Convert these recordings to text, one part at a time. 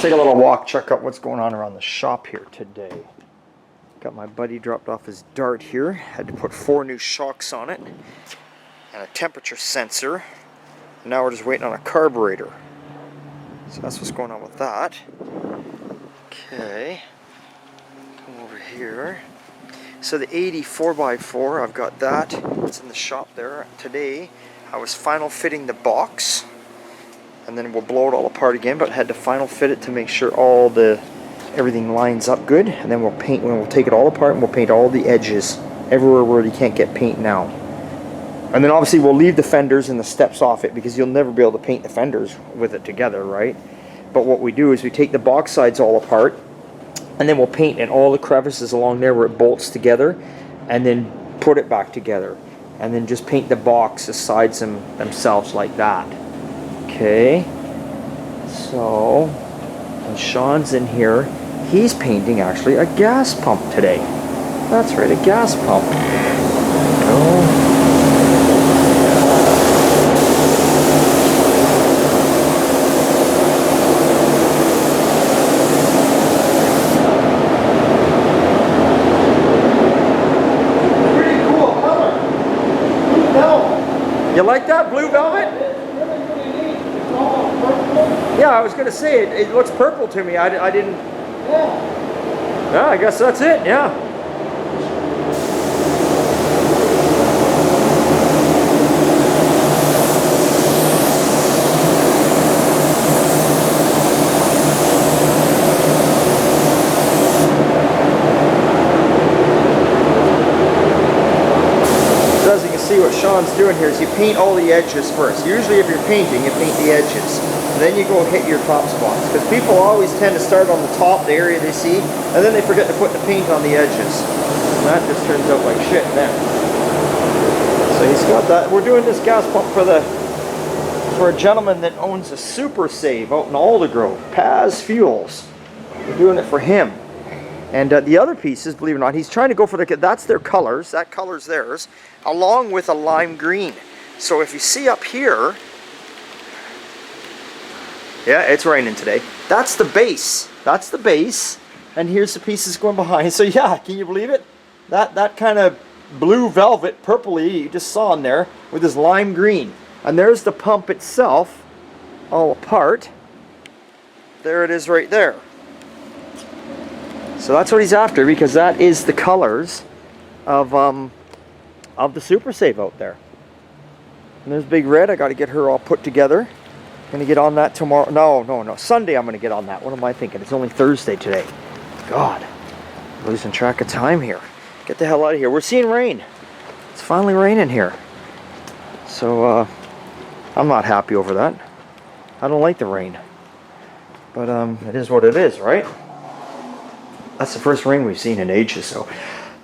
take a little walk, check out what's going on around the shop here today. Got my buddy dropped off his Dart here. Had to put 4 new shocks on it and a temperature sensor. And now we're just waiting on a carburetor. So that's what's going on with that. Okay, come over here. So the 80 4x4, I've got that. It's in the shop there today. I was final fitting the box, and then we'll blow it all apart again. But had to final fit it to make sure everything lines up good, and then we'll paint. We'll take it all apart and we'll paint all the edges everywhere where you can't get paint now. And then obviously we'll leave the fenders and the steps off it because you'll never be able to paint the fenders with it together, right? But what we do is we take the box sides all apart, and then we'll paint in all the crevices along there where it bolts together, and then put it back together, and then just paint the box, the sides themselves like that. Okay, so when Sean's in here, he's painting actually a gas pump today. That's right, a gas pump. Oh. You like that blue velvet? Yeah, I was going to say it looks purple to me. I didn't. Yeah, I guess that's it. Yeah. See what Sean's doing here is you paint all the edges first. Usually if you're painting, you paint the edges. And then you go hit your top spots. Because people always tend to start on the top, the area they see, and then they forget to put the paint on the edges. And that just turns out like shit then. So he's got that. We're doing this gas pump for a gentleman that owns a Super Save out in Aldergrove, Paz Fuels. We're doing it for him. And the other pieces, believe it or not, he's trying to go for that's their colors, that color's theirs, along with a lime green. So if you see up here, yeah, it's raining today. That's the base. That's the base. And here's the pieces going behind. So yeah, can you believe it? That kind of blue velvet, purpley you just saw in there with this lime green. And there's the pump itself, all apart. There it is right there. So that's what he's after, because that is the colors of the Super Save out there. And there's Big Red. I got to get her all put together. Gonna get on that tomorrow. No. Sunday I'm gonna get on that. What am I thinking? It's only Thursday today. God, I'm losing track of time here. Get the hell out of here. We're seeing rain. It's finally raining here. So I'm not happy over that. I don't like the rain. But it is what it is, right? That's the first rain we've seen in ages.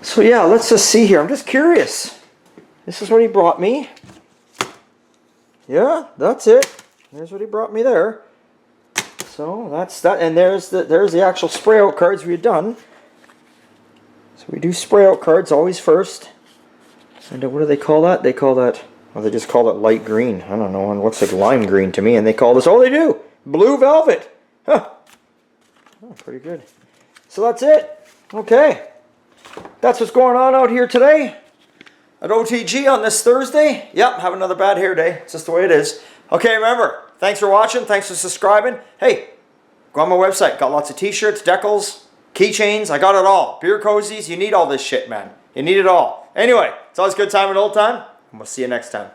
So yeah, let's just see here. I'm just curious. This is what he brought me. Yeah, that's it. There's what he brought me there. So that's that. And there's the actual spray out cards we've done. So we do spray out cards always first. And what do they call that? They call that, well, they just call it light green. I don't know. And what's like lime green to me? And they call this, oh, they do, blue velvet. Huh. Oh, pretty good. So that's it. Okay. That's what's going on out here today at OTG on this Thursday. Yep, have another bad hair day. It's just the way it is. Okay, remember, thanks for watching. Thanks for subscribing. Hey, go on my website. Got lots of t-shirts, decals, keychains. I got it all. Beer cozies. You need all this shit, man. You need it all. Anyway, it's always a good time and old time. And we'll see you next time.